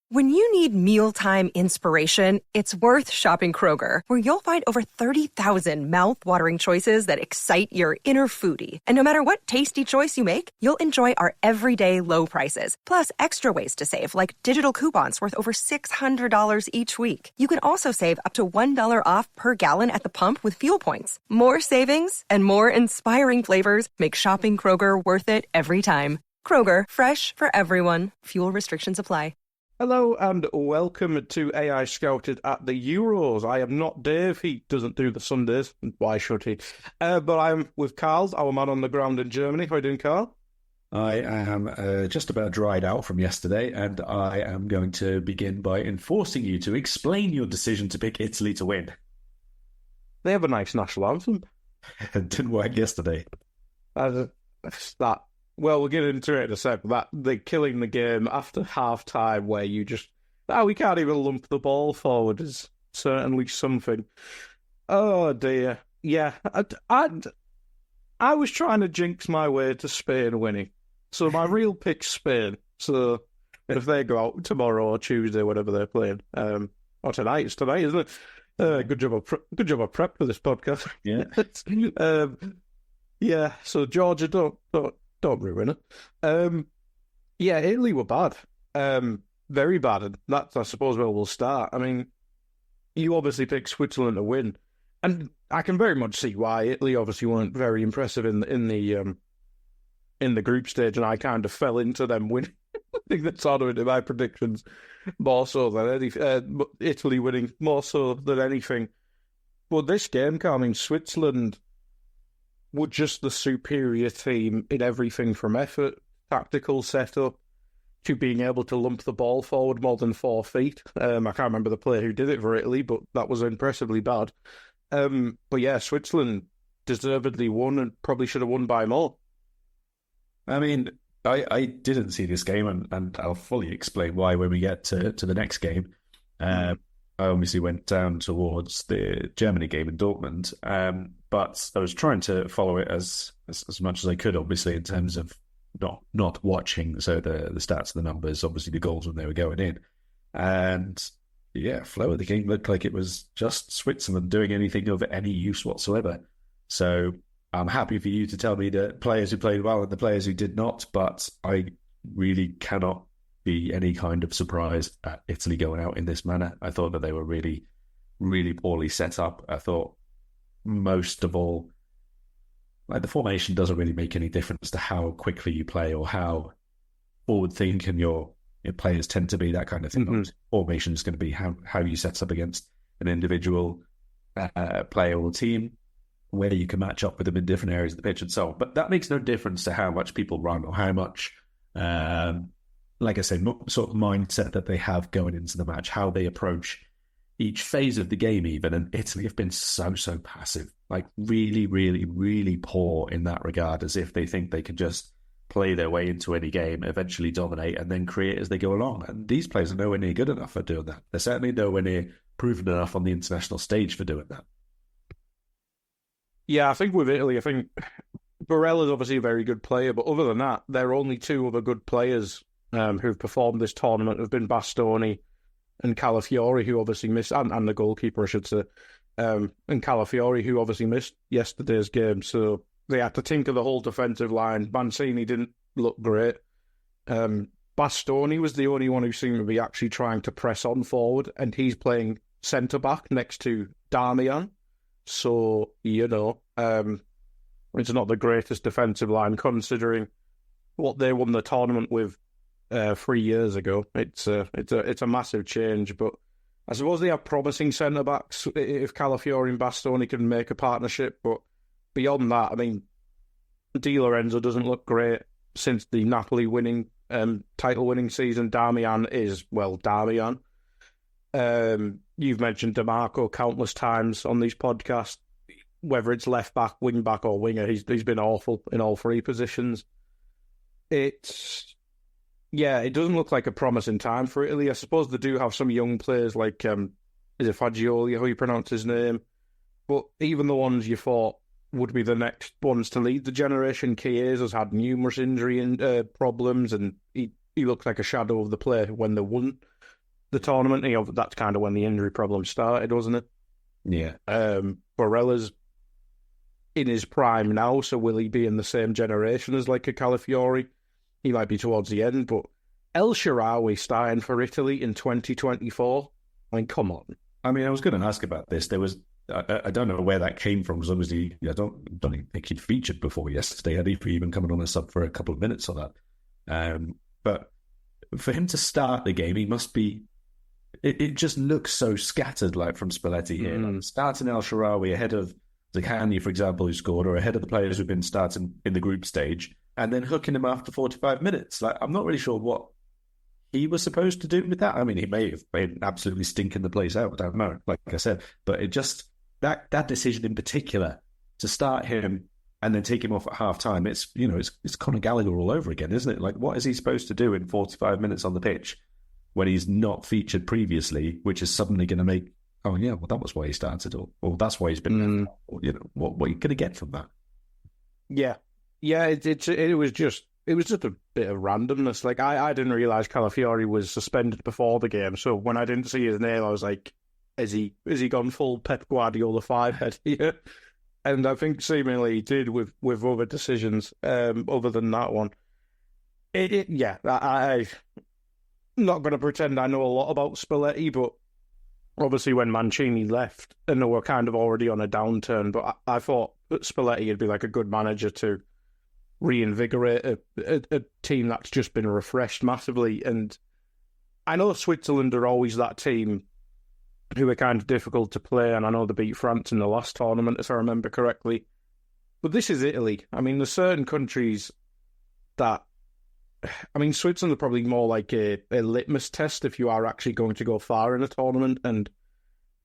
When you need mealtime inspiration, it's worth shopping Kroger, where you'll find over 30,000 mouth-watering choices that excite your inner foodie. And no matter what tasty choice you make, you'll enjoy our everyday low prices, plus extra ways to save, like digital coupons worth over $600 each week. You can also save up to $1 off per gallon at the pump with fuel points. More savings and more inspiring flavors make shopping Kroger worth it every time. Kroger, fresh for everyone. Fuel restrictions apply. Hello and welcome to AI Scouted at the Euros. I am not Dave, he doesn't do the Sundays, why should he? But I'm with Karl, our man on the ground in Germany. How are you doing, Karl? I am just about dried out from yesterday, and I am going to begin by enforcing you to explain your decision to pick Italy to win. They have a nice national anthem. It didn't work yesterday. Well, we'll get into it in a sec, but they're killing the game after half-time where you just, we can't even lump the ball forward is certainly something. Oh, dear. Yeah, I was trying to jinx my way to Spain winning. So my real pick's Spain. So if they go out tomorrow or Tuesday, whatever they're playing, or tonight, it's tonight, isn't it? Good job of prep for this podcast. Yeah. Yeah, so Georgia, don't ruin it. Yeah, Italy were bad. Very bad. And that's, I suppose, where we'll start. I mean, you obviously picked Switzerland to win. And I can very much see why. Italy obviously weren't very impressive in the group stage, and I kind of fell into them winning. I think that's sort of into my predictions more so than anything. Italy winning more so than anything. But this game, I mean, Switzerland were just the superior team in everything from effort, tactical setup, to being able to lump the ball forward more than 4 feet. I can't remember the player who did it for Italy, but that was impressively bad. But yeah, Switzerland deservedly won and probably should have won by more. I mean, I didn't see this game, and I'll fully explain why when we get to the next game. I obviously went down towards the Germany game in Dortmund, but I was trying to follow it as much as I could, obviously, in terms of not watching, so the stats, the numbers, obviously the goals when they were going in. And yeah, flow of the game looked like it was just Switzerland doing anything of any use whatsoever. So I'm happy for you to tell me the players who played well and the players who did not, but I really cannot be any kind of surprise at Italy going out in this manner. I thought that they were really, really poorly set up. I thought most of all, like, the formation doesn't really make any difference to how quickly you play or how forward thinking your players tend to be, that kind of thing. Mm-hmm. Formation is going to be how you set up against an individual player or team, where you can match up with them in different areas of the pitch and so on. But that makes no difference to how much people run or how much, like I said, sort of mindset that they have going into the match, how they approach each phase of the game even. And Italy have been so passive, like really, really, really poor in that regard, as if they think they can just play their way into any game, eventually dominate, and then create as they go along. And these players are nowhere near good enough for doing that. They're certainly nowhere near proven enough on the international stage for doing that. Yeah, I think with Italy, I think Barella's obviously a very good player, but other than that, there are only 2 other good players who've performed this tournament have been Bastoni and Calafiori, who obviously missed, and the goalkeeper, I should say, and Calafiori, who obviously missed yesterday's game. So they had to tinker the whole defensive line. Mancini didn't look great. Bastoni was the only one who seemed to be actually trying to press on forward, and he's playing centre-back next to Darmian. So, it's not the greatest defensive line considering what they won the tournament with 3 years ago. It's a massive change, but I suppose they have promising centre-backs if Calafiori and Bastoni can make a partnership. But beyond that, I mean, Di Lorenzo doesn't look great since the Napoli title-winning season. Darmian is, well, Darmian. You've mentioned DeMarco countless times on these podcasts. Whether it's left back, wing back, or winger, he's been awful in all 3 positions. It doesn't look like a promising time for Italy. I suppose they do have some young players like is it Fagioli, how you pronounce his name? But even the ones you thought would be the next ones to lead the generation, Chiesa's had numerous injury problems, and he looked like a shadow of the player when they won the tournament. That's kind of when the injury problem started, wasn't it? Yeah. Barella's in his prime now, so will he be in the same generation as like a Calafiori? He might be towards the end, but El Shaarawy starting for Italy in 2024. I mean, come on. I mean, I was going to ask about this. There was, I don't know where that came from, because obviously I don't even think he'd featured before yesterday, had he, for even coming on a sub for a couple of minutes on that. But for him to start the game, he must be. It just looks so scattered, like from Spalletti here. Like, starting El Shaarawy ahead of Zaghani, for example, who scored, or ahead of the players who've been starting in the group stage, and then hooking him after 45 minutes. Like, I'm not really sure what he was supposed to do with that. I mean, he may have been absolutely stinking the place out, I don't know, like I said. But it just, that decision in particular, to start him and then take him off at half-time, it's Conor Gallagher all over again, isn't it? Like, what is he supposed to do in 45 minutes on the pitch when he's not featured previously, which is suddenly going to make, oh yeah, well, that was why he started, or that's why he's been, or, what are you going to get from that? Yeah. It was just a bit of randomness. Like, I didn't realise Calafiori was suspended before the game, so when I didn't see his name, I was like, is he gone full Pep Guardiola 5-head here? And I think seemingly he did with other decisions, other than that one. I'm not going to pretend I know a lot about Spalletti, but obviously when Mancini left, and they were kind of already on a downturn, but I thought that Spalletti would be like a good manager to reinvigorate a team that's just been refreshed massively. And I know Switzerland are always that team who are kind of difficult to play, and I know they beat France in the last tournament, if I remember correctly. But this is Italy. I mean, there's certain countries that... I mean, Switzerland are probably more like a litmus test if you are actually going to go far in a tournament, and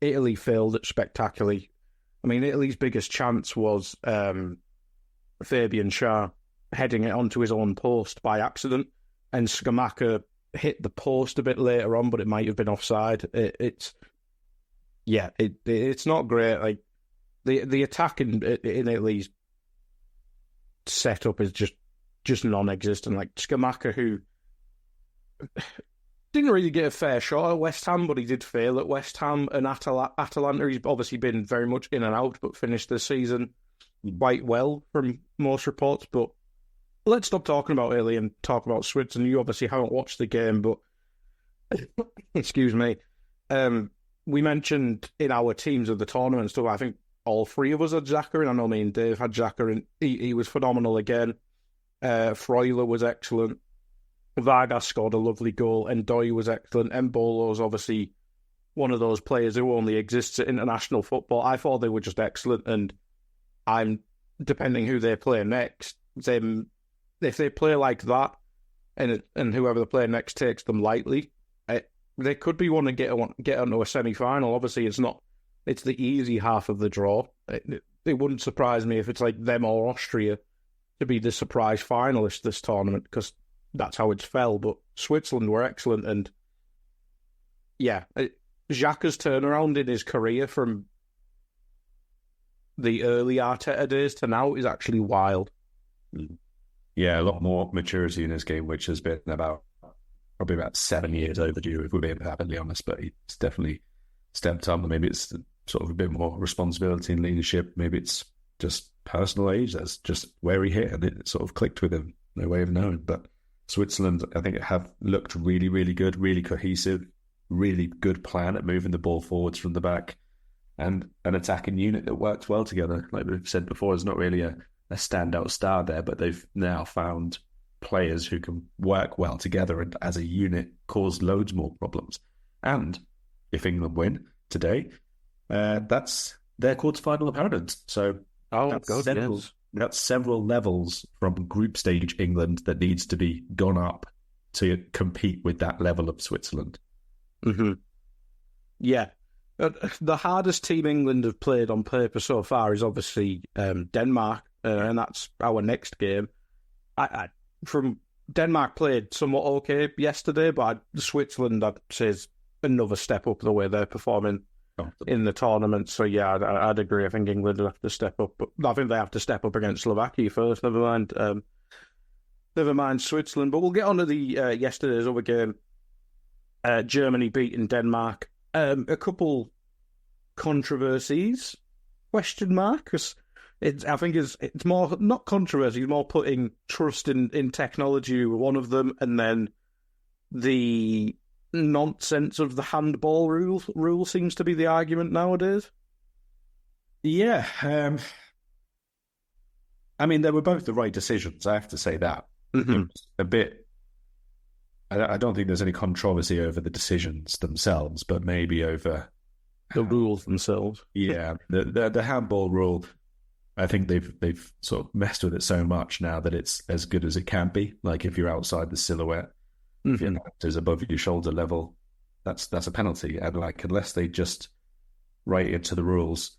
Italy failed it spectacularly. I mean, Italy's biggest chance was Fabian Schär heading it onto his own post by accident, and Scamacca hit the post a bit later on, but it might have been offside. It's not great. Like, the attack in Italy's setup is just non-existent. Like, Scamacca, who didn't really get a fair shot at West Ham, but he did fail at West Ham and Atalanta. He's obviously been very much in and out, but finished the season quite well from most reports. But let's stop talking about Italy and talk about Switzerland. You obviously haven't watched the game, but excuse me. We mentioned in our teams of the tournament stuff, I think all three of us had Xhaka, and I know me and Dave had Xhaka, and he was phenomenal again. Freuler was excellent. Vargas scored a lovely goal. Ndoye was excellent. Embolo is obviously one of those players who only exists at international football. I thought they were just excellent, and depending who they play next, if they play like that, and whoever they play next takes them lightly, they could be one to get onto a semi-final. Obviously, it's the easy half of the draw. It wouldn't surprise me if it's like them or Austria to be the surprise finalist this tournament, because that's how it's fell. But Switzerland were excellent, and Xhaka's turnaround in his career from the early Arteta days to now is actually wild. Yeah, a lot more maturity in his game, which has been probably about 7 years overdue, if we're being perfectly honest. But he's definitely stepped up. Maybe it's sort of a bit more responsibility and leadership. Maybe it's just personal age. That's just where he hit, and it sort of clicked with him. No way of knowing. But Switzerland, I think, have looked really, really good, really cohesive, really good plan at moving the ball forwards from the back, and an attacking unit that works well together. Like we've said before, there's not really a standout star there, but they've now found players who can work well together and as a unit cause loads more problems. And if England win today, that's their quarterfinal opponent. So that's several levels from group stage England that needs to be gone up to compete with that level of Switzerland. Mm-hmm. Yeah. The hardest team England have played on paper so far is obviously Denmark, and that's our next game. From Denmark played somewhat okay yesterday, but Switzerland, I'd say, is another step up the way they're performing in the tournament. So yeah, I'd agree. I think England will have to step up, but I think they have to step up against Slovakia first. Never mind Switzerland. But we'll get on to the yesterday's other game. Germany beating Denmark. A couple controversies, question mark, 'cause I think it's more, not controversy, more putting trust in technology, one of them, and then the nonsense of the handball rule seems to be the argument nowadays. Yeah. I mean, they were both the right decisions, I have to say that. Mm-hmm. It was a bit... I don't think there's any controversy over the decisions themselves, but maybe over... the rules themselves. Yeah, the handball rule, I think they've sort of messed with it so much now that it's as good as it can be. Like, if you're outside the silhouette, if your hand is above your shoulder level, that's a penalty. And like, unless they just write into the rules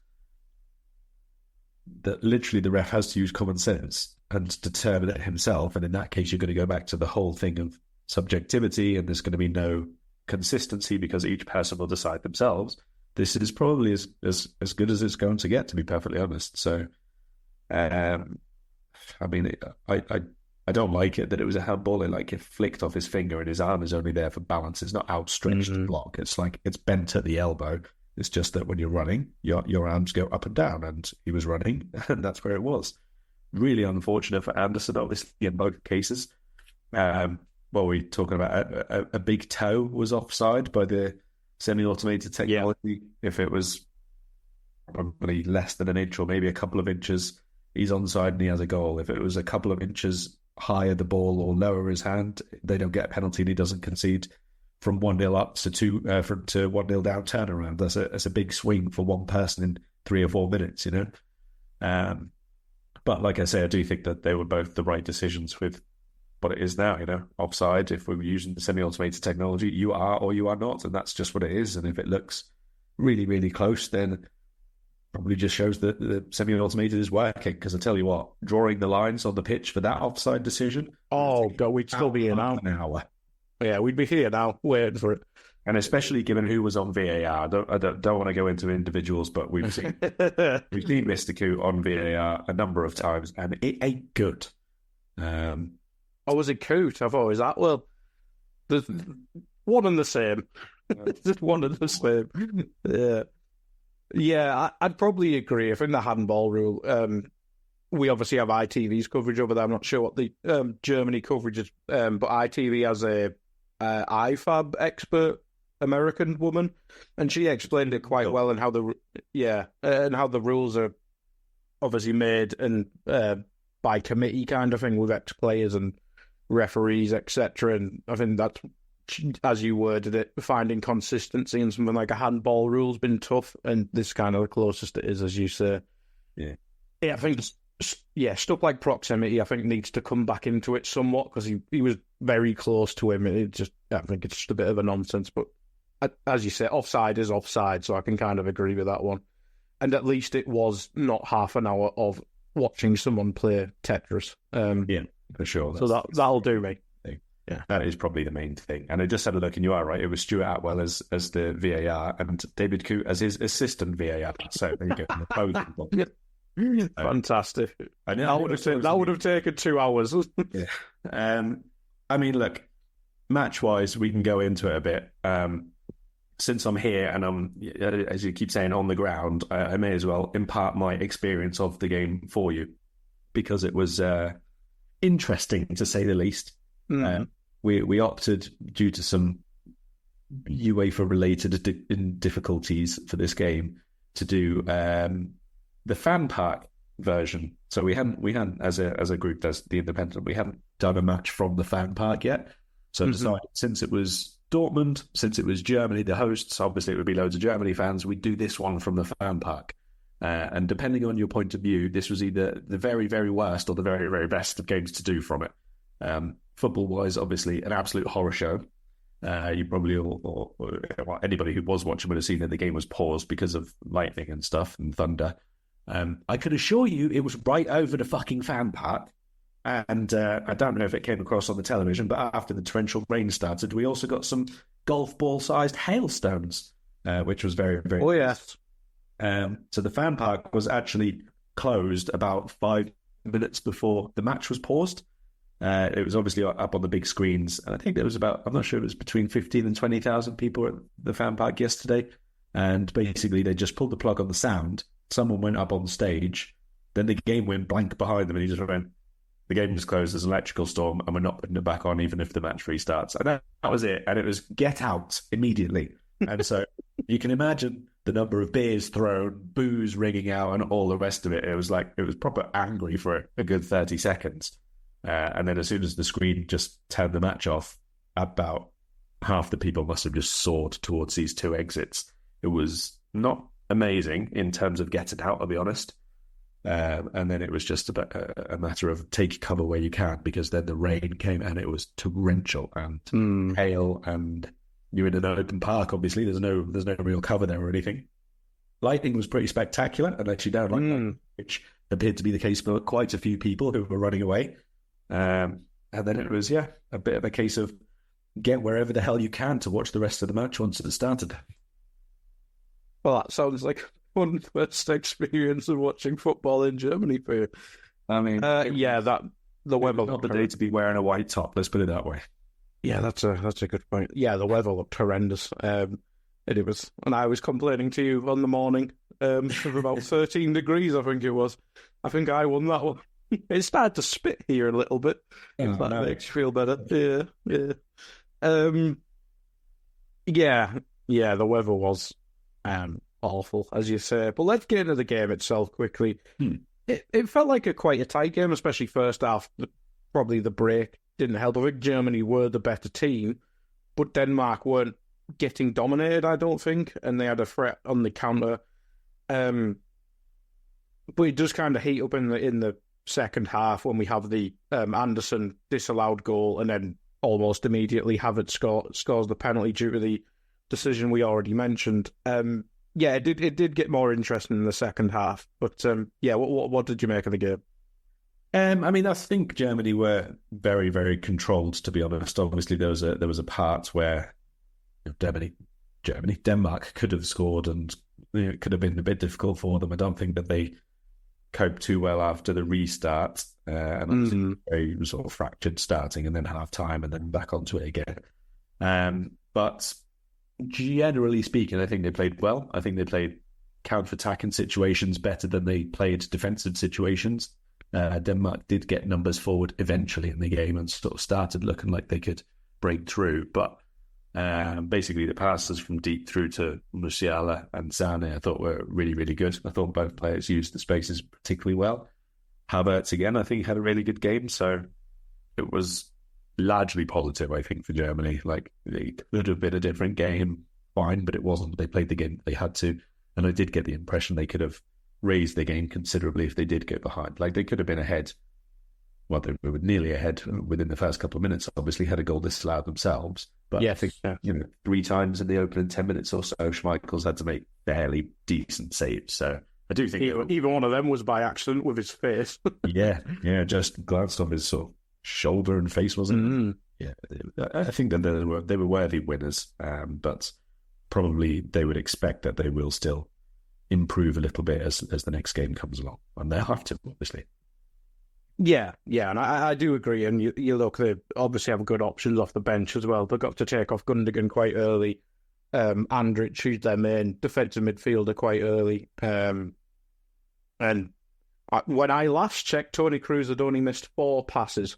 that literally the ref has to use common sense and determine it himself, and in that case, you're going to go back to the whole thing of subjectivity, and there's going to be no consistency because each person will decide themselves. This is probably as good as it's going to get, to be perfectly honest. So, I mean, I don't like it that it was a handball. Like, it flicked off his finger and his arm is only there for balance. It's not outstretched to block. It's like it's bent at the elbow. It's just that when you're running, your arms go up and down, and he was running, and that's where it was. Really unfortunate for Anderson, obviously, in both cases. What were we talking about? A big toe was offside by the semi-automated technology. Yeah. If it was probably less than an inch or maybe a couple of inches, he's onside and he has a goal. If it was a couple of inches higher the ball or lower his hand, they don't get a penalty and he doesn't concede from 1-0 up to 1-0 down turnaround. That's a big swing for one person in 3 or 4 minutes, you know. But like I say, I do think that they were both the right decisions with what it is now, you know. Offside, if we were using the semi-automated technology, you are or you are not, and that's just what it is. And if it looks really, really close, then probably just shows that the semi-automated is working. Because I tell you what, drawing the lines on the pitch for that offside decision... Oh, God, we'd still be here now. An hour. Yeah, we'd be here now waiting for it. And especially given who was on VAR. I don't want to go into individuals, but we've seen Mr. Coo on VAR a number of times, and it ain't good. Oh, was it Coot? I've always that. Well, there's one and the same. Just one and the same. Yeah. Yeah, I'd probably agree. I think the handball rule, we obviously have ITV's coverage over there. I'm not sure what the Germany coverage is, but ITV has a IFAB expert American woman, and she explained it quite well, and how the rules are obviously made and by committee kind of thing with ex-players and referees, etc. And I think that's, as you worded it, finding consistency in something like a handball rule's been tough, and this is kind of the closest it is, as you say. Yeah, I think stuff like proximity, I think, needs to come back into it somewhat, because he was very close to him. I think it's just a bit of a nonsense, but as you say, offside is offside, so I can kind of agree with that one. And at least it was not half an hour of watching someone play Tetris. Yeah, for sure. So that'll do me. Yeah, that is probably the main thing. And I just had a look, and you are right. It was Stuart Atwell as the VAR and David Coote as his assistant VAR. So there you go. Fantastic. That would have taken 2 hours. Yeah. I mean, look, match-wise, we can go into it a bit. Since I'm here and I'm, as you keep saying, on the ground, I may as well impart my experience of the game for you, because it was interesting, to say the least. Mm. We opted, due to some UEFA-related difficulties for this game, to do the fan park version. So we hadn't as a group, as the Independent, we hadn't done a match from the fan park yet. So I decided, since it was Dortmund, since it was Germany, the hosts, obviously it would be loads of Germany fans, we'd do this one from the fan park. And depending on your point of view, this was either the very, very worst or the very, very best of games to do from it. Football-wise, obviously, an absolute horror show. You probably, or anybody who was watching would have seen that the game was paused because of lightning and stuff and thunder. I can assure you it was right over the fucking fan park. And I don't know if it came across on the television, but after the torrential rain started, we also got some golf ball-sized hailstones, which was very, very... Oh, yes. So the fan park was actually closed about 5 minutes before the match was paused. It was obviously up on the big screens, and I think there was I'm not sure, it was between 15 and 20,000 people at the fan park yesterday. And basically, they just pulled the plug on the sound. Someone went up on stage, then the game went blank behind them, and he just went, "The game is closed. There's an electrical storm, and we're not putting it back on, even if the match restarts." And that was it. And it was get out immediately. And so you can imagine the number of beers thrown, booze ringing out, and all the rest of it. It was proper angry for a good 30 seconds. And then as soon as the screen just turned the match off, about half the people must have just soared towards these two exits. It was not amazing in terms of getting out, I'll be honest. And then it was just a matter of take cover where you can, because then the rain came and it was torrential and hail, and you're in an open park. Obviously, there's no real cover there or anything. Lightning was pretty spectacular and actually down like that, which appeared to be the case for quite a few people who were running away. And then it was, a bit of a case of get wherever the hell you can to watch the rest of the match once it started. Well, that sounds like one first experience of watching football in Germany for you. I mean, the weather not the day to be wearing a white top. Let's put it that way. Yeah, that's a good point. Yeah, the weather looked horrendous. And I was complaining to you on the morning of about 13 degrees. I think it was. I think I won that one. It started to spit here a little bit. If that makes you feel better. Yeah. The weather was awful, as you say. But let's get into the game itself quickly. It felt like quite a tight game, especially first half. Probably the break didn't help. I think Germany were the better team, but Denmark weren't getting dominated, I don't think, and they had a threat on the counter. But it does kind of heat up in the second half when we have the Anderson disallowed goal, and then almost immediately Havertz scores the penalty due to the decision we already mentioned. It did get more interesting in the second half. But what did you make of the game? I think Germany were very, very controlled, to be honest. Obviously, there was a part where Denmark could have scored, and it could have been a bit difficult for them. I don't think that they coped too well after the restart, and very sort of fractured starting and then half time and then back onto it again. But generally speaking, I think they played well. I think they played counter-attacking situations better than they played defensive situations. Denmark did get numbers forward eventually in the game and sort of started looking like they could break through. But basically the passes from deep through to Musiala and Sane I thought were really, really good. I thought both players used the spaces particularly well. Havertz, again, I think had a really good game. So it was largely positive, I think, for Germany. Like, it could have been a different game, fine, but it wasn't. They played the game they had to. And I did get the impression they could have raised the game considerably if they did get behind. Like, they could have been ahead. Well, they were nearly ahead within the first couple of minutes. Obviously, had a goal disallowed themselves. But I think, 3 times in the opening 10 minutes or so, Schmeichel's had to make fairly decent saves. So I do think... Even one of them was by accident with his face. yeah, just glanced off his sort of shoulder and face, wasn't it? Yeah, I think that they were worthy winners, but probably they would expect that they will still improve a little bit as the next game comes along. And they'll have to, obviously. Yeah, and I do agree. And you look, they obviously have good options off the bench as well. They got to take off Gundogan quite early. Andrich, who's their main defensive midfielder, quite early. And when I last checked, Toni Kroos had only missed 4 passes.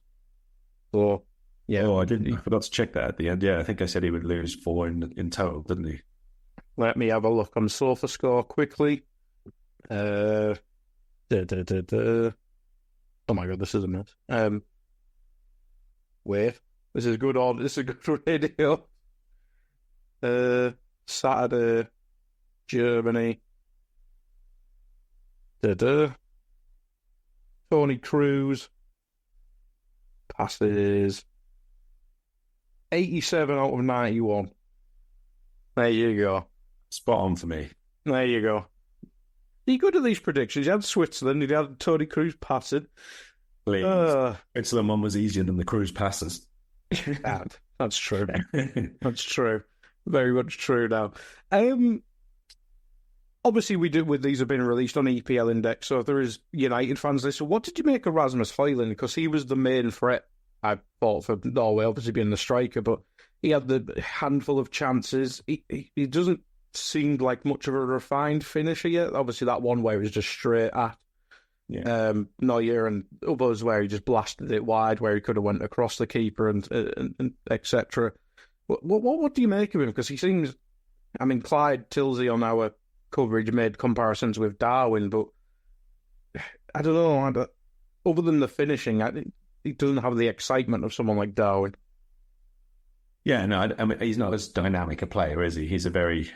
So, yeah. Oh, I forgot to check that at the end. Yeah, I think I said he would lose 4 in total, didn't he? Let me have a look on SofaScore quickly. Oh my god, this is a mess. Wait, this is good radio. Saturday, Germany. Toni Kroos. Passes 87 out of 91. There you go. Spot on for me. There you go. You're good at these predictions. You had Switzerland, you had Toni Kroos passing. Switzerland one was easier than the Kroos passes. That's true. That's true. Very much true now. Obviously, these have been released on EPL Index, so if there is United fans listening, what did you make of Rasmus Højlund? Because he was the main threat I fought for Norway, obviously being the striker, but he had the handful of chances. He doesn't seem like much of a refined finisher yet. Obviously, that one where he was just straight at Neuer, and others where he just blasted it wide, where he could have went across the keeper and etc. What do you make of him? Because he seems, I mean, Clyde Tilsey on our coverage made comparisons with Darwin, but I don't know. Other than the finishing, he doesn't have the excitement of someone like Darwin. Yeah, no, I mean, he's not as dynamic a player, is he? He's a very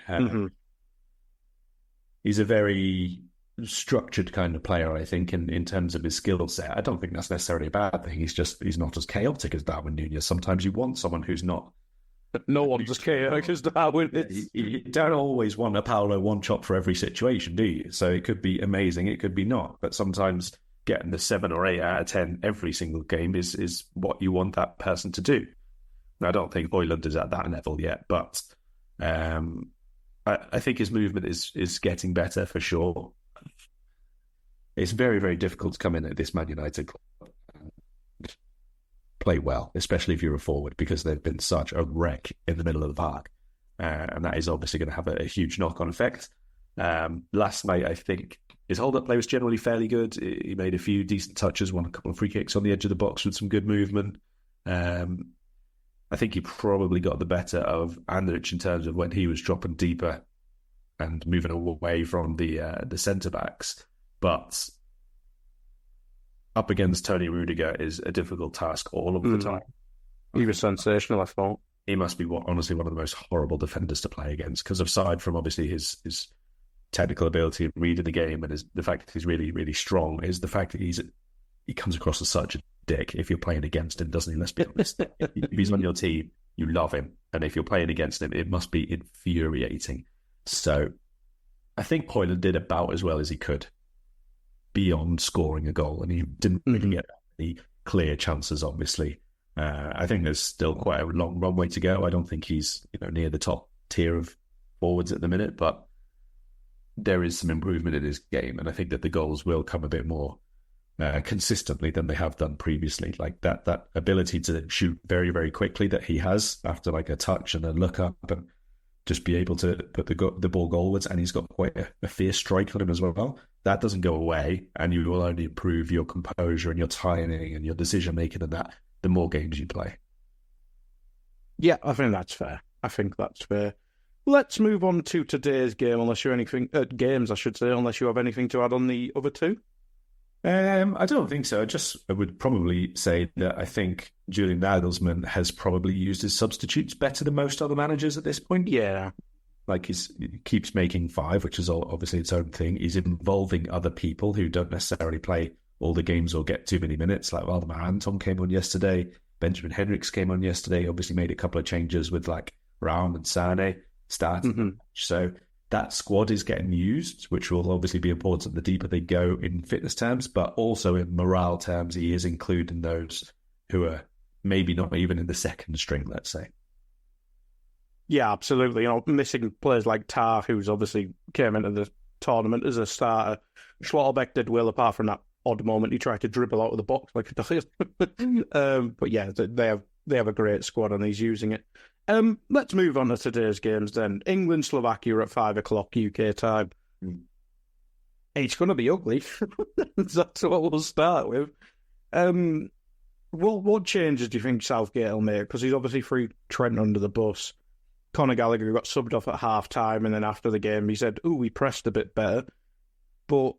structured kind of player, I think, in terms of his skill set. I don't think that's necessarily a bad thing. He's not as chaotic as Darwin Núñez. Sometimes you want someone who's not. No one's as chaotic as Darwin is. You don't always want a Paolo one-chop for every situation, do you? So it could be amazing, it could be not. But sometimes getting the 7 or 8 out of 10 every single game is what you want that person to do. I don't think Højlund is at that level yet, but I think his movement is getting better for sure. It's very, very difficult to come in at this Man United club and play well, especially if you're a forward, because they've been such a wreck in the middle of the park. And that is obviously going to have a huge knock-on effect. Last night, I think his hold-up play was generally fairly good. He made a few decent touches, won a couple of free kicks on the edge of the box with some good movement. I think he probably got the better of Andrich in terms of when he was dropping deeper and moving away from the centre-backs. But up against Tony Rudiger is a difficult task all of the time. He was sensational, I thought. He must be honestly one of the most horrible defenders to play against, because aside from obviously his technical ability in reading the game and the fact that he's really, really strong, is the fact that he comes across as such a dick if you're playing against him, doesn't he? Let's be honest. If he's on your team, you love him. And if you're playing against him, it must be infuriating. So I think Højlund did about as well as he could beyond scoring a goal. And he didn't really get any clear chances, obviously. I think there's still quite a long runway to go. I don't think he's near the top tier of forwards at the minute, but there is some improvement in his game. And I think that the goals will come a bit more consistently than they have done previously. Like that ability to shoot very, very quickly that he has after like a touch and a look up and just be able to put the ball goalwards, and he's got quite a fierce strike on him as well. That doesn't go away, and you will only improve your composure and your timing and your decision making and that the more games you play. Yeah, I think that's fair. Let's move on to today's game, unless you have anything to add on the other two. I don't think so. I would probably say that I think Julian Nagelsmann has probably used his substitutes better than most other managers at this point. Yeah. Like he keeps making 5, which is obviously its own thing. He's involving other people who don't necessarily play all the games or get too many minutes. Like Valdemar Anton came on yesterday. Benjamin Henriks came on yesterday. Obviously made a couple of changes with like Raum and Sane starting. Mm-hmm. So that squad is getting used, which will obviously be important the deeper they go in fitness terms, but also in morale terms, he is including those who are maybe not even in the second string, let's say. Yeah, absolutely. Missing players like Tar, who's obviously came into the tournament as a starter. Schlotterbeck did well, apart from that odd moment he tried to dribble out of the box like a dog. But yeah, they have a great squad and he's using it. Let's move on to today's games then. England, Slovakia at 5:00 UK time. It's going to be ugly. That's what we'll start with. What changes do you think Southgate will make? Because he's obviously threw Trent under the bus. Conor Gallagher got subbed off at half-time, and then after the game he said, we pressed a bit better. But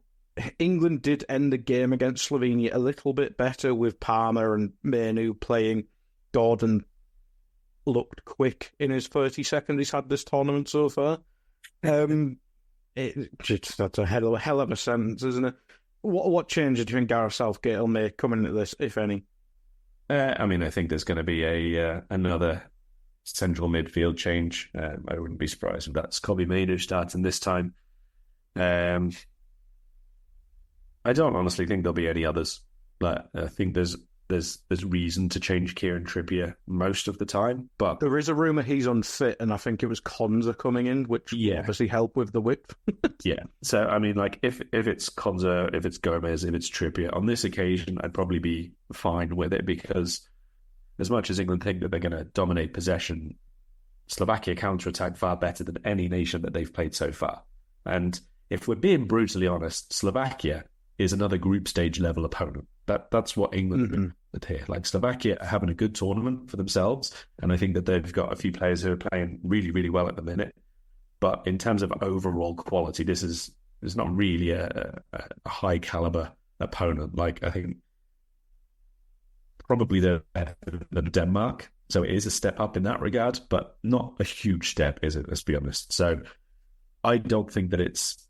England did end the game against Slovenia a little bit better with Palmer and Mainu playing. Gordon looked quick in his 30 seconds he's had this tournament so far. That's a hell of a sentence, isn't it? What changes do you think Gareth Southgate will make coming into this, if any? I think there's going to be another central midfield change. I wouldn't be surprised if that's Kobbie Mainoo starting this time. I don't honestly think there'll be any others. But I think there's reason to change Kieran Trippier most of the time. But there is a rumour he's unfit, and I think it was Konza coming in, which will obviously help with the width. Yeah. So, if it's Konza, if it's Gomez, if it's Trippier, on this occasion, I'd probably be fine with it because as much as England think that they're going to dominate possession, Slovakia counter-attack far better than any nation that they've played so far. And if we're being brutally honest, Slovakia is another group stage level opponent. That's what England did here. Like, Slovakia are having a good tournament for themselves, and I think that they've got a few players who are playing really, really well at the minute. But in terms of overall quality, this is not really a high caliber opponent. Like, I think probably they're better than Denmark. So it is a step up in that regard, but not a huge step, is it? Let's be honest. So I don't think that it's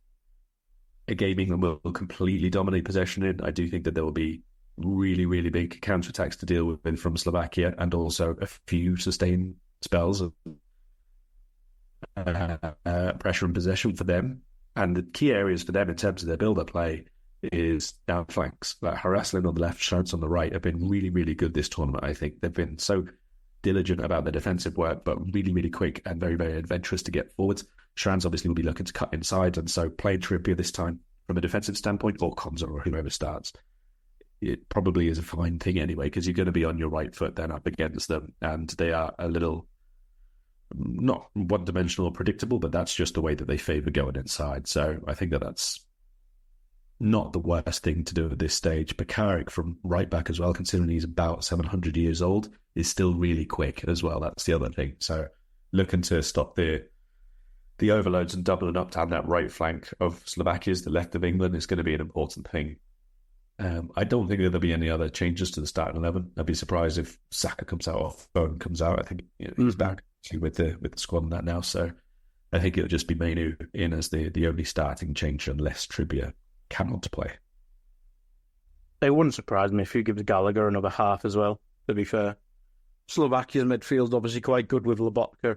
a game England will completely dominate possession in. I do think that there will be really, really big counterattacks to deal with from Slovakia, and also a few sustained spells of pressure and possession for them. And the key areas for them in terms of their build-up play is down flanks. Like, Haraslin on the left, Schantz on the right have been really, really good this tournament, I think. They've been so diligent about their defensive work, but really, really quick and very, very adventurous to get forwards. Schranz obviously will be looking to cut inside, and so playing Trippier this time from a defensive standpoint, or Konza or whoever starts, it probably is a fine thing anyway, because you're going to be on your right foot then up against them, and they are a little, not one-dimensional or predictable, but that's just the way that they favour going inside. So I think that that's not the worst thing to do at this stage. Bakarik from right back as well, considering he's about 700 years old, is still really quick as well. That's the other thing. So looking to stop the overloads and doubling up down that right flank of Slovakia's, the left of England, is going to be an important thing. I don't think there'll be any other changes to the starting 11. I'd be surprised if Saka comes out or Bone comes out. I think he's back with the squad and that now. So I think it'll just be Mainu in as the only starting change unless Trippier cannot play. It wouldn't surprise me if he gives Gallagher another half as well, to be fair. Slovakia's midfield obviously quite good with Lobotka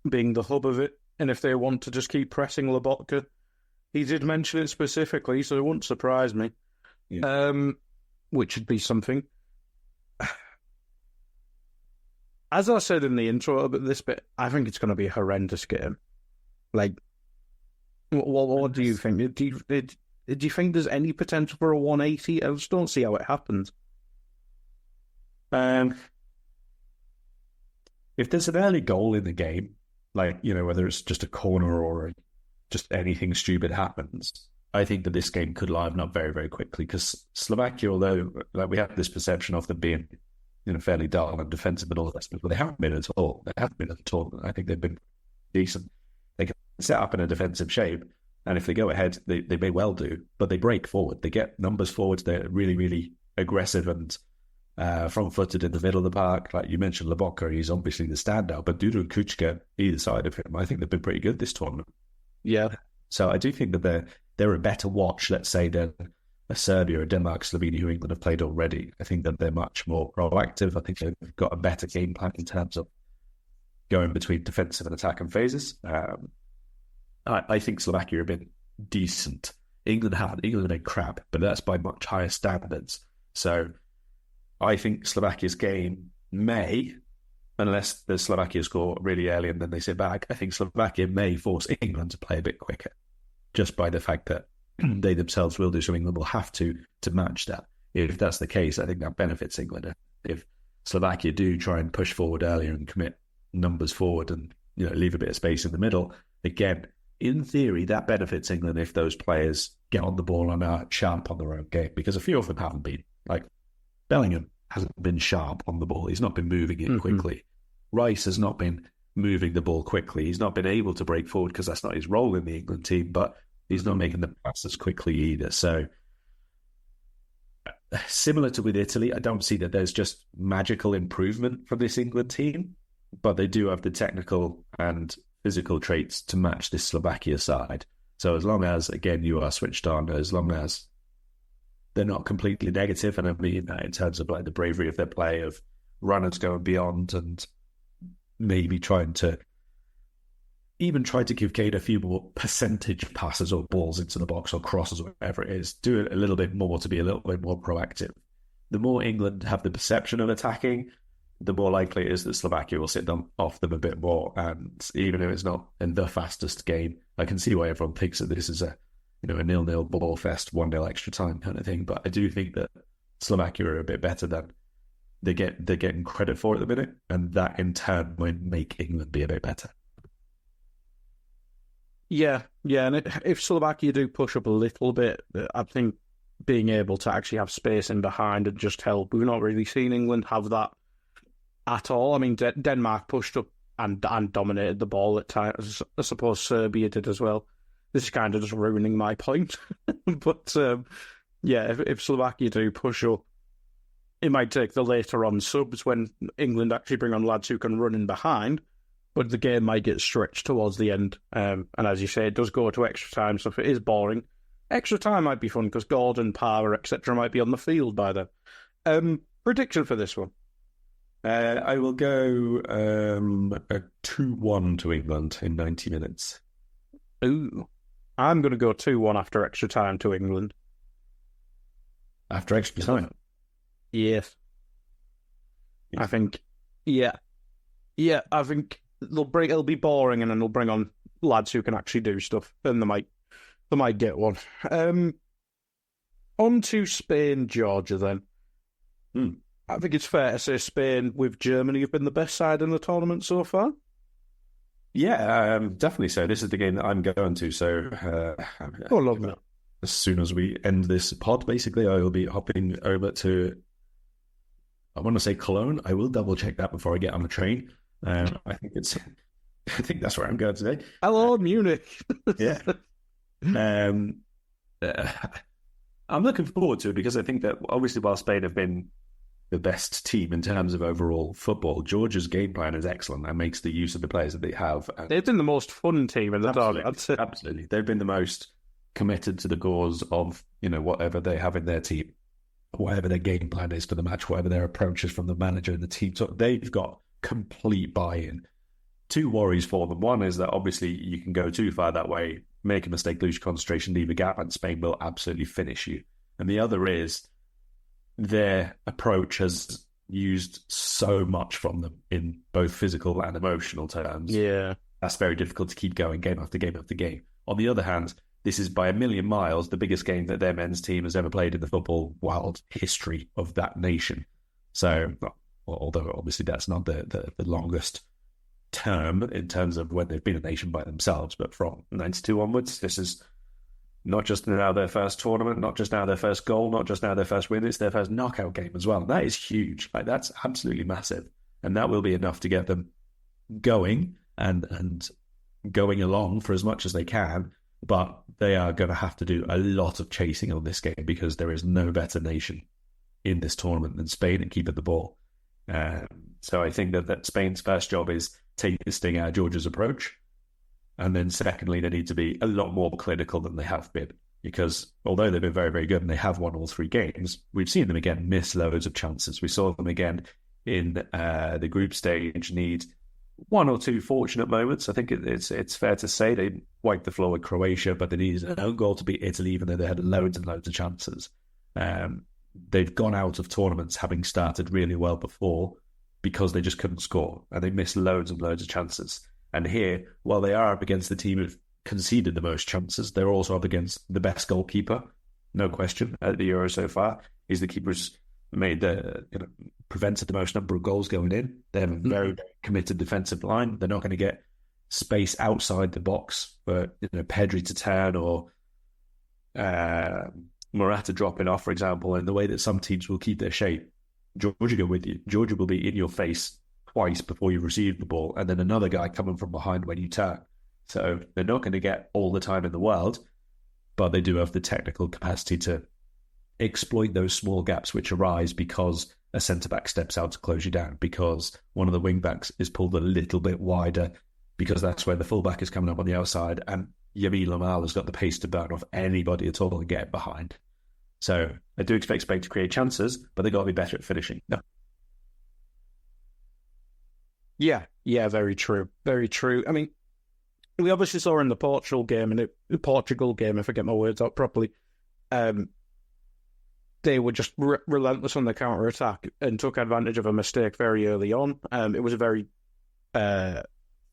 being the hub of it, and if they want to just keep pressing Lobotka, he did mention it specifically, so it wouldn't surprise me. Yeah. Which would be something. As I said in the intro about this bit, I think it's going to be a horrendous game. Like, what do you think? Do you think there's any potential for a 180? I just don't see how it happens. If there's an early goal in the game, like, whether it's just a corner or just anything stupid happens, I think that this game could liven up very, very quickly, because Slovakia, although we have this perception of them being fairly dull and defensive and all that stuff, but they haven't been at all. They haven't been at all. I think they've been decent. They can set up in a defensive shape, and if they go ahead, they may well do, but they break forward. They get numbers forwards. They're really, really aggressive and front-footed in the middle of the park. Like you mentioned, Lobotka, he's obviously the standout, but Dudu and Kuchka, either side of him, I think they've been pretty good this tournament. Yeah. So I do think that they're a better watch, let's say, than a Serbia or Denmark, Slovenia, who England have played already. I think that they're much more proactive. I think they've got a better game plan in terms of going between defensive and attacking phases. I think Slovakia have been decent. England have been crap, but that's by much higher standards. So I think Slovakia's game may, unless the Slovakia score really early and then they sit back, I think Slovakia may force England to play a bit quicker, just by the fact that they themselves will do, so England will have to match that. If that's the case, I think that benefits England. If Slovakia do try and push forward earlier and commit numbers forward and leave a bit of space in the middle, again, in theory, that benefits England if those players get on the ball and are sharp on their own game, because a few of them haven't been. Like, Bellingham hasn't been sharp on the ball. He's not been moving it quickly. Rice has not been moving the ball quickly. He's not been able to break forward because that's not his role in the England team, but he's not making the passes quickly either. So, similar to with Italy, I don't see that there's just magical improvement from this England team, but they do have the technical and physical traits to match this Slovakia side. So as long as, again, you are switched on, as long as they're not completely negative, and I mean that in terms of like the bravery of their play, of runners going beyond and maybe trying to give Kane a few more percentage passes or balls into the box or crosses or whatever it is. Do it a little bit more to be a little bit more proactive. The more England have the perception of attacking, the more likely it is that Slovakia will sit them off them a bit more. And even if it's not in the fastest game, I can see why everyone thinks that this is a 0-0 ball fest, 1-0 extra time kind of thing. But I do think that Slovakia are a bit better than they're getting credit for at the minute, and that in turn might make England be a bit better. Yeah, and if Slovakia do push up a little bit, I think being able to actually have space in behind and just help. We've not really seen England have that at all. I mean, Denmark pushed up and dominated the ball at times. I suppose Serbia did as well. This is kind of just ruining my point. But if Slovakia do push up, it might take the later on subs when England actually bring on lads who can run in behind, but the game might get stretched towards the end. And as you say, it does go to extra time, so if it is boring, extra time might be fun because Gordon, Parra, etc. might be on the field by then. Prediction for this one? I will go a 2-1 to England in 90 minutes. Ooh. I'm going to go 2-1 after extra time to England. After extra time? Yes. I think, I think it'll be boring, and then they'll bring on lads who can actually do stuff, and they might get one. On to Spain, Georgia then. I think it's fair to say Spain with Germany have been the best side in the tournament so far. Yeah, definitely so. This is the game that I'm going to. So, lovely. As soon as we end this pod, basically, I will be hopping over to, I want to say Cologne. I will double check that before I get on the train. I think that's where I'm going today. Hello, Munich. Yeah. I'm looking forward to it because I think that obviously while Spain have been the best team in terms of overall football, Georgia's game plan is excellent and makes the use of the players that they have. They've been the most fun team in the tournament. Absolutely. They've been the most committed to the cause of, whatever they have in their team, whatever their game plan is for the match, whatever their approach is from the manager and the team. So they've got complete buy-in. Two worries for them. One is that obviously you can go too far that way, make a mistake, lose your concentration, leave a gap, and Spain will absolutely finish you. And the other is their approach has used so much from them in both physical and emotional terms. Yeah. That's very difficult to keep going game after game after game. On the other hand, this is by a million miles the biggest game that their men's team has ever played in the football wild history of that nation. So, although obviously that's not the longest term in terms of when they've been a nation by themselves, but from 92 onwards, this is not just now their first tournament, not just now their first goal, not just now their first win, it's their first knockout game as well. That is huge. That's absolutely massive. And that will be enough to get them going and going along for as much as they can. But they are going to have to do a lot of chasing on this game because there is no better nation in this tournament than Spain at keeping the ball. So I think that Spain's first job is take the sting out of Georgia's approach. And then secondly, they need to be a lot more clinical than they have been. Because although they've been very, very good and they have won all three games, we've seen them again miss loads of chances. We saw them again in the group stage need one or two fortunate moments. I think it's fair to say they wiped the floor with Croatia, but they needed an own goal to beat Italy, even though they had loads and loads of chances. They've gone out of tournaments having started really well before because they just couldn't score, and they missed loads and loads of chances. And here, while they are up against the team who've conceded the most chances, they're also up against the best goalkeeper, no question, at the Euro so far. He's the keeper who's made prevented the most number of goals going in. They have a very, very committed defensive line. They're not going to get space outside the box for Pedri to turn or Morata dropping off, for example, in the way that some teams will keep their shape. Georgia go with you. Georgia will be in your face twice before you receive the ball, and then another guy coming from behind when you turn. So they're not going to get all the time in the world, but they do have the technical capacity to exploit those small gaps which arise because a centre-back steps out to close you down, because one of the wing-backs is pulled a little bit wider, because that's where the full-back is coming up on the outside, and Yamil Lamal has got the pace to burn off anybody at all and get behind. So I do expect Spain to create chances, but they've got to be better at finishing. No. Yeah, very true. Very true. I mean, we obviously saw in the Portugal game, if I get my words out properly, they were just relentless on the counter-attack and took advantage of a mistake very early on. It was a very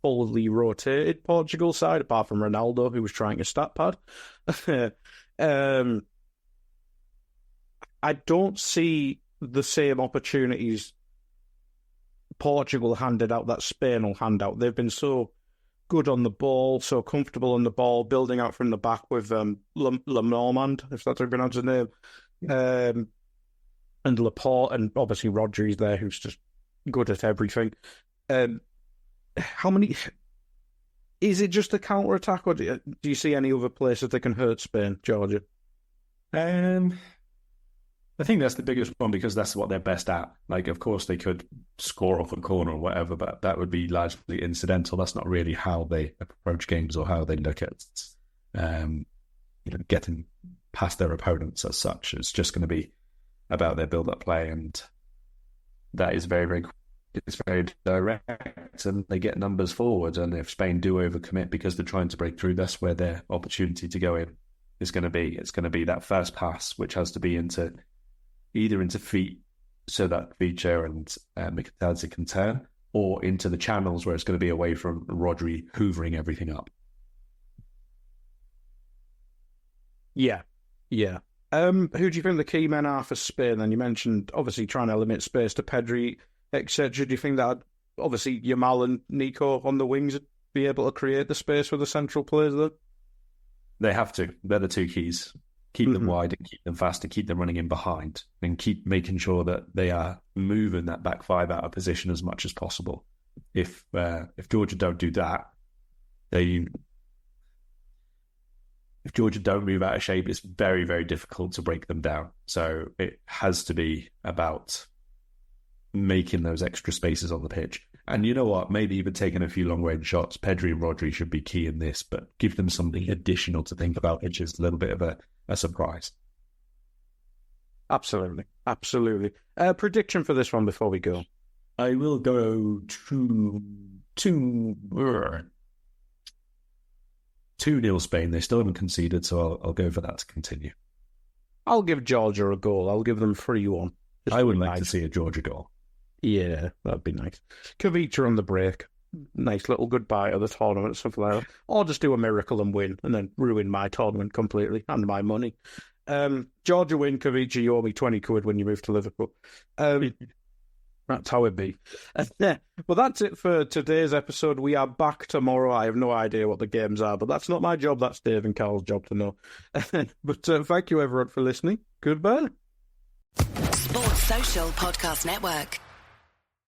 fully rotated Portugal side, apart from Ronaldo, who was trying a stat pad. I don't see the same opportunities Portugal handed out that Spain will hand out. They've been so good on the ball, so comfortable on the ball, building out from the back with Lenormand, if that's how you pronounce his name, and Laporte, and obviously Rodri's there, who's just good at everything. How many... Is it just a counter-attack, or do you see any other places that can hurt Spain, Georgia? I think that's the biggest one because that's what they're best at. Like, of course, they could score off a corner or whatever, but that would be largely incidental. That's not really how they approach games or how they look at getting past their opponents as such. It's just going to be about their build-up play, and that is very, very it's very direct, and they get numbers forward. And if Spain do overcommit because they're trying to break through, that's where their opportunity to go in is going to be. It's going to be that first pass, which has to be either into feet so that Vicha and Mikitadze can turn, or into the channels where it's going to be away from Rodri hoovering everything up. Yeah. Who do you think the key men are for Spain? Then you mentioned obviously trying to limit space to Pedri, etc. Do you think that obviously Yamal and Nico on the wings would be able to create the space for the central players then? They have to. They're the two keys. Keep them wide and keep them fast and keep them running in behind, and keep making sure that they are moving that back five out of position as much as possible. If Georgia don't do that, if Georgia don't move out of shape, it's very, very difficult to break them down. So it has to be about making those extra spaces on the pitch. And you know what? Maybe even taking a few long-range shots. Pedri and Rodri should be key in this, but give them something additional to think about, which is a little bit of a surprise. Absolutely. Prediction for this one before we go. I will go 2-0 Spain. They still haven't conceded, so I'll go for that to continue. I'll give Georgia a goal. I'll give them 3-1. I would like to see a Georgia goal. Yeah, that'd be nice. Kavicha on the break. Nice little goodbye to the tournament, something like that. Or just do a miracle and win, and then ruin my tournament completely and my money. Georgia win, Kavicha, you owe me 20 quid when you move to Liverpool. That's how it be. Well, that's it for today's episode. We are back tomorrow. I have no idea what the games are, but that's not my job. That's Dave and Karl's job to know. But thank you, everyone, for listening. Goodbye. Sports Social Podcast Network.